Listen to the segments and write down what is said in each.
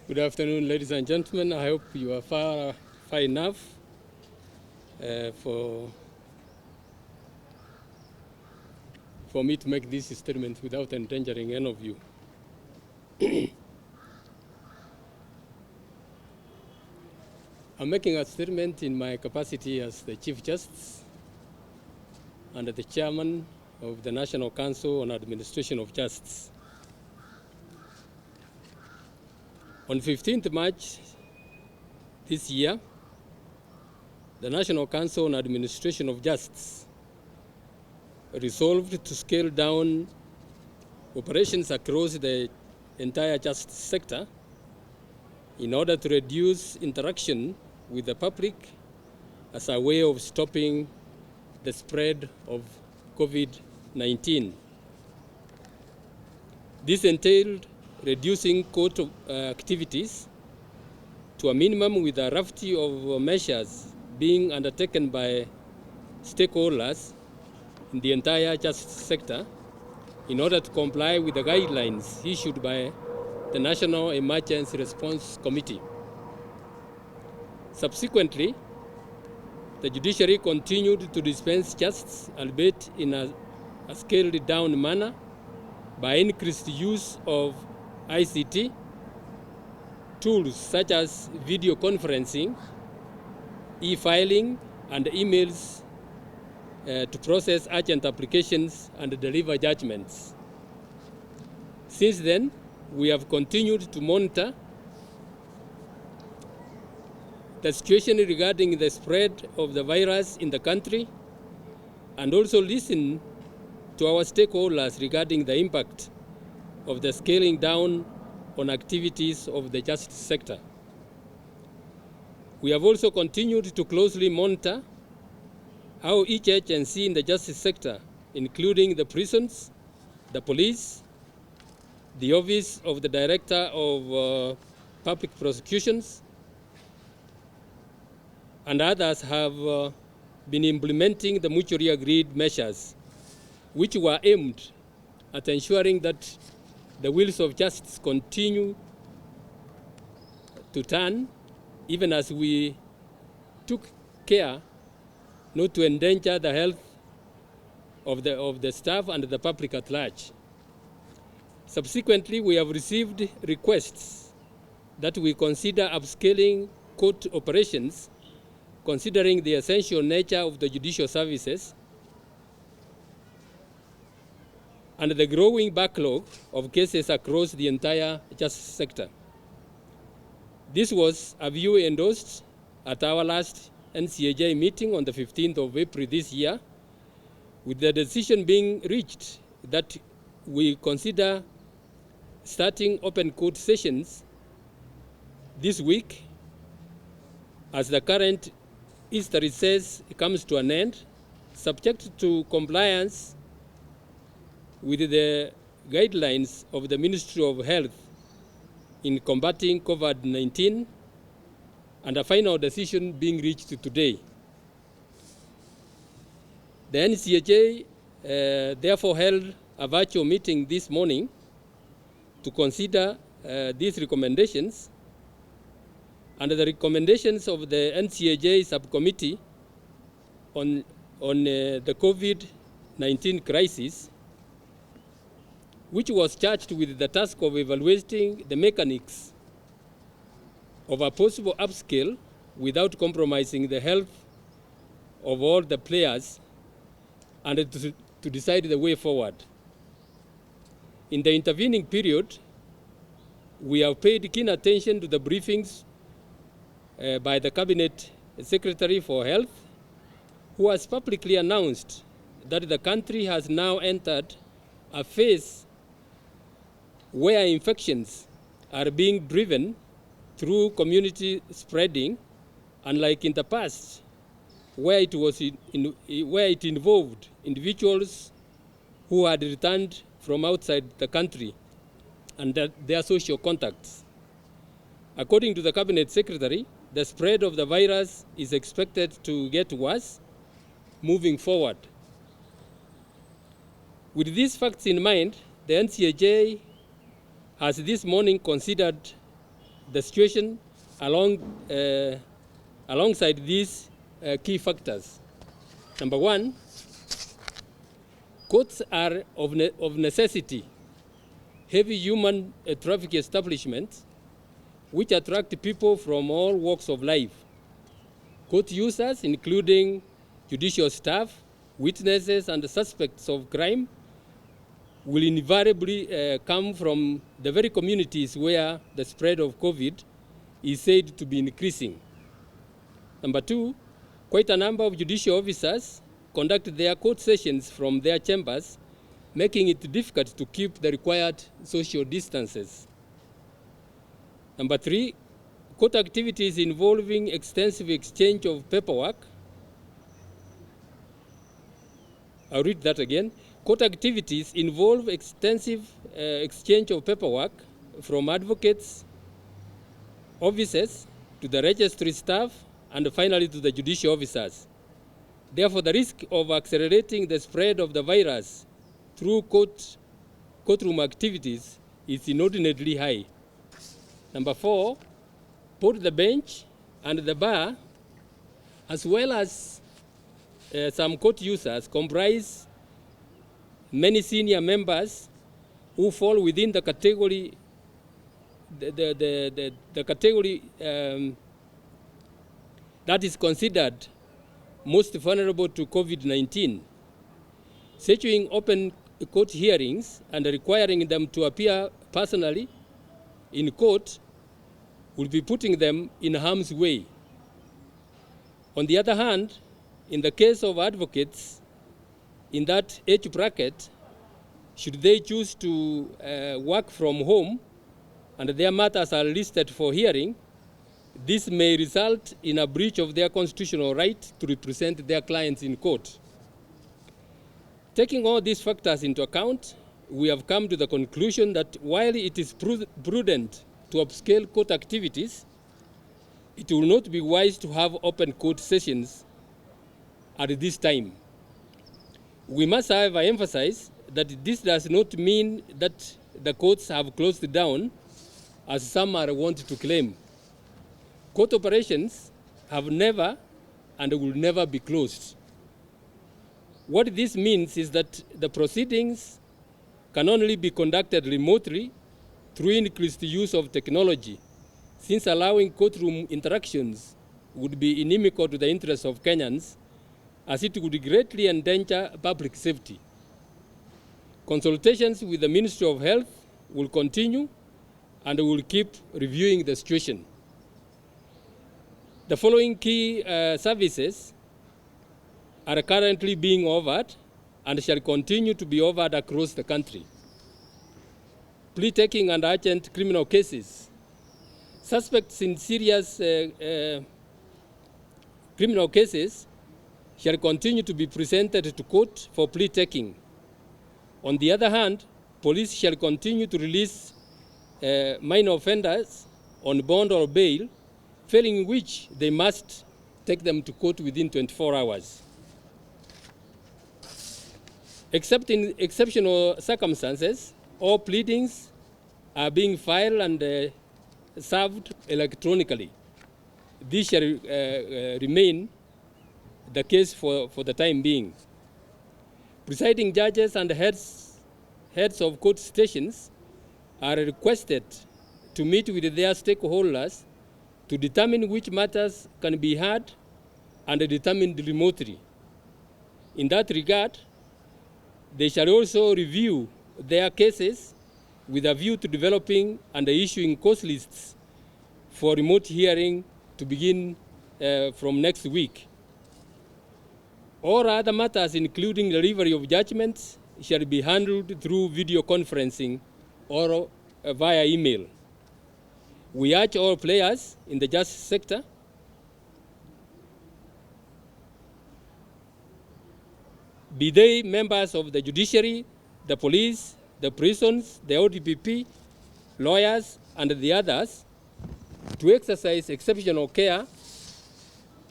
Good afternoon, ladies and gentlemen. I hope you are far enough for me to make this statement without endangering any of you. I'm making a statement in my capacity as the Chief Justice and the Chairman of the National Council on Administration of Justice. On 15th March this year, the National Council on Administration of Justice resolved to scale down operations across the entire justice sector in order to reduce interaction with the public as a way of stopping the spread of COVID-19. This entailed reducing court activities to a minimum, with a raft of measures being undertaken by stakeholders in the entire justice sector in order to comply with the guidelines issued by the National Emergency Response Committee. Subsequently, the Judiciary continued to dispense justice, albeit in a scaled down manner, by increased use of ICT tools such as video conferencing, e-filing, and emails to process urgent applications and deliver judgments. Since then, we have continued to monitor the situation regarding the spread of the virus in the country and also listen to our stakeholders regarding the impact of the scaling down on activities of the justice sector. We have also continued to closely monitor how each agency in the justice sector, including the prisons, the police, the Office of the Director of Public Prosecutions, and others, have been implementing the mutually agreed measures, which were aimed at ensuring that the wheels of justice continue to turn, even as we took care not to endanger the health of the staff and the public at large. Subsequently, we have received requests that we consider upscaling court operations, considering the essential nature of the judicial services and the growing backlog of cases across the entire justice sector. This was a view endorsed at our last NCAJ meeting on the 15th of April this year, with the decision being reached that we consider starting open court sessions this week as the current Easter recess comes to an end, subject to compliance with the guidelines of the Ministry of Health in combating COVID-19, and a final decision being reached today. The NCAJ therefore held a virtual meeting this morning to consider these recommendations, and the recommendations of the NCAJ subcommittee on the COVID-19 crisis, which was charged with the task of evaluating the mechanics of a possible upscale without compromising the health of all the players, and to decide the way forward. In the intervening period, we have paid keen attention to the briefings by the Cabinet Secretary for Health, who has publicly announced that the country has now entered a phase where infections are being driven through community spreading, unlike in the past, where it involved individuals who had returned from outside the country and their social contacts. According to the Cabinet Secretary, the spread of the virus is expected to get worse moving forward. With these facts in mind, the NCAJ has this morning considered the situation alongside these key factors. Number one, courts are of necessity heavy human traffic establishments which attract people from all walks of life. Court users, including judicial staff, witnesses, and suspects of crime, will invariably come from the very communities where the spread of COVID is said to be increasing. Number two, quite a number of judicial officers conduct their court sessions from their chambers, making it difficult to keep the required social distances. Number three, court activities involving extensive exchange of paperwork. I'll read that again. Court activities involve extensive exchange of paperwork from advocates, officers, to the registry staff, and finally to the judicial officers. Therefore, the risk of accelerating the spread of the virus through courtroom activities is inordinately high. Number four, both the bench and the bar, as well as some court users, comprise many senior members who fall within the category, the category that is considered most vulnerable to COVID-19. Scheduling open court hearings and requiring them to appear personally in court will be putting them in harm's way. On the other hand, in the case of advocates in that age bracket, should they choose to work from home and their matters are listed for hearing, this may result in a breach of their constitutional right to represent their clients in court. Taking all these factors into account, we have come to the conclusion that while it is prudent to upscale court activities, it will not be wise to have open court sessions at this time. We must, however, emphasize that this does not mean that the courts have closed down, as some are wanting to claim. Court operations have never and will never be closed. What this means is that the proceedings can only be conducted remotely through increased use of technology, since allowing courtroom interactions would be inimical to the interests of Kenyans, as it would greatly endanger public safety. Consultations with the Ministry of Health will continue and will keep reviewing the situation. The following key services are currently being offered and shall continue to be offered across the country. Plea taking and urgent criminal cases. Suspects in serious criminal cases shall continue to be presented to court for plea taking. On the other hand, police shall continue to release minor offenders on bond or bail, failing which they must take them to court within 24 hours. Except in exceptional circumstances, all pleadings are being filed and served electronically. This shall remain the case for the time being. Presiding judges and heads of court stations are requested to meet with their stakeholders to determine which matters can be heard and determined remotely. In that regard, they shall also review their cases with a view to developing and issuing course lists for remote hearing to begin from next week. All other matters, including delivery of judgments, shall be handled through video conferencing or via email. We urge all players in the justice sector be they members of the judiciary, the police, the prisons, the ODPP, lawyers, and the others, to exercise exceptional care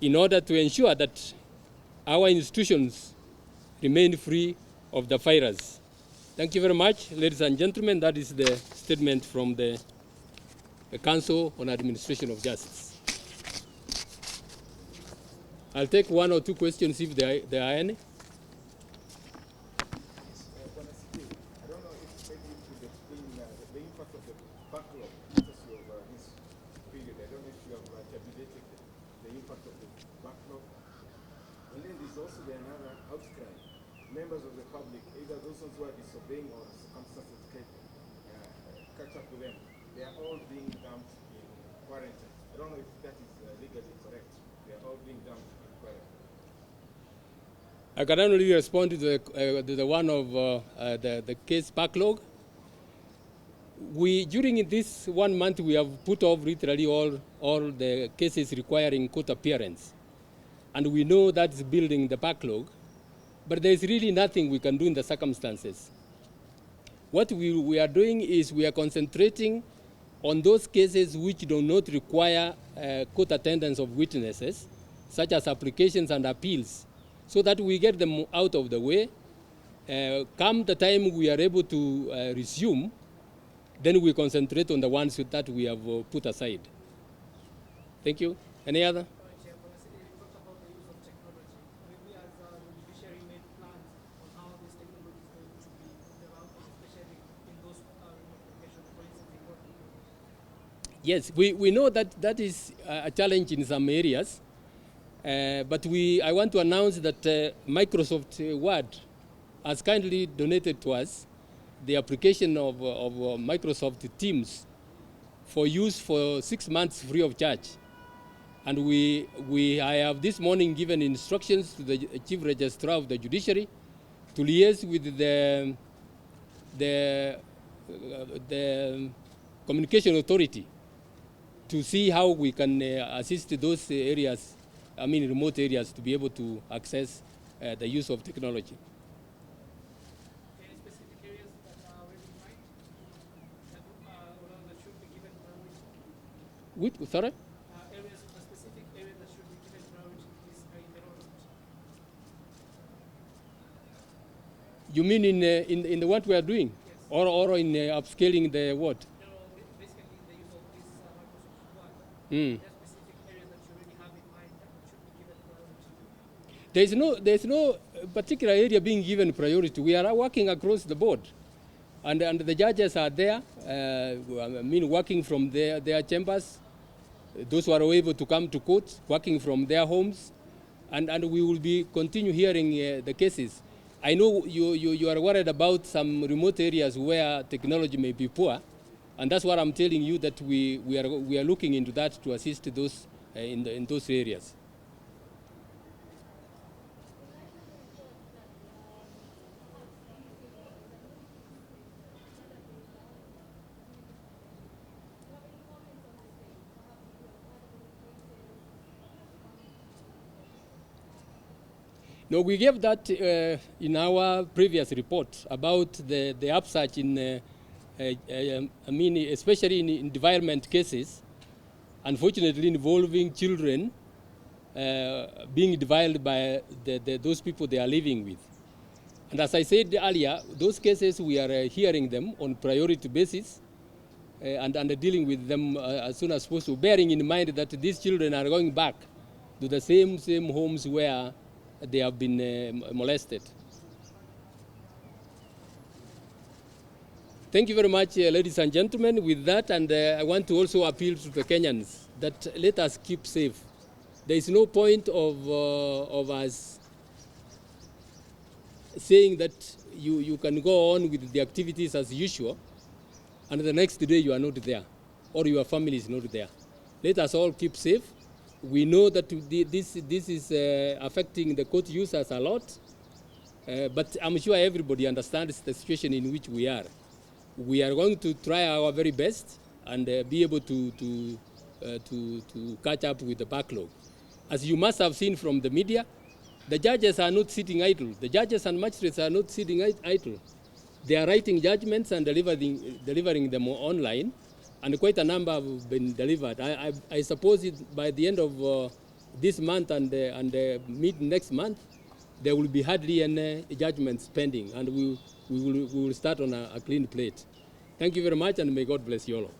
in order to ensure that our institutions remain free of the virus. Thank you very much, ladies and gentlemen. That is the statement from the Council on Administration of Justice. I'll take one or two questions if there are any. I don't know if maybe you could explain the impact of the backlog associated with this period. I don't know if you have tabulated the impact of the backlog. And then there's also another outcry. Members of the public, either those who are disobeying or circumstances catch up with them. They are all being dumped in quarantine. I don't know if that is legally correct. They are all being dumped in quarantine. I can only respond to the one of the case backlog. During this 1 month, we have put off literally all the cases requiring court appearance. And we know that's building the backlog, but there's really nothing we can do in the circumstances. What we are doing is we are concentrating on those cases which do not require court attendance of witnesses, such as applications and appeals, so that we get them out of the way. Come the time we are able to resume, then we concentrate on the ones that we have put aside. Thank you. Any other? Yes, we know that is a challenge in some areas, but I want to announce that Microsoft Word has kindly donated to us the application of Microsoft Teams for use for 6 months free of charge. And I have this morning given instructions to the Chief Registrar of the Judiciary to liaise with the Communication Authority to see how we can assist those areas, remote areas, to be able to access the use of technology. Any specific areas that are already in mind that should be given priority? Sorry? Specific areas that should be given priority in this environment. You mean in the what we are doing? Yes. Or in upscaling the what? Basically the use of this Microsoft Word. Mm. There are specific areas that you already have in mind that should be given priority. There's no particular area being given priority. We are working across the board, and the judges are there. Working from their chambers. Those who are able to come to court, working from their homes, and we will be continue hearing the cases. I know you are worried about some remote areas where technology may be poor, and that's what I'm telling you, that we are looking into that to assist those in those areas. No, we gave that in our previous report about the upsurge in, especially in environment cases, unfortunately involving children being defiled by those people they are living with. And as I said earlier, those cases we are hearing them on priority basis and dealing with them as soon as possible, bearing in mind that these children are going back to the same homes where they have been molested. Thank you very much, ladies and gentlemen. With that, and I want to also appeal to the Kenyans that let us keep safe. There is no point of us saying that you can go on with the activities as usual, and the next day you are not there, or your family is not there. Let us all keep safe. We know that this is affecting the court users a lot, but I'm sure everybody understands the situation in which we are. We are going to try our very best and be able to catch up with the backlog. As you must have seen from the media, the judges are not sitting idle. The judges and magistrates are not sitting idle. They are writing judgments and delivering them online, and quite a number have been delivered. I suppose by the end of this month and mid next month, there will be hardly any judgments pending, and we will start on a clean plate. Thank you very much, and may God bless you all.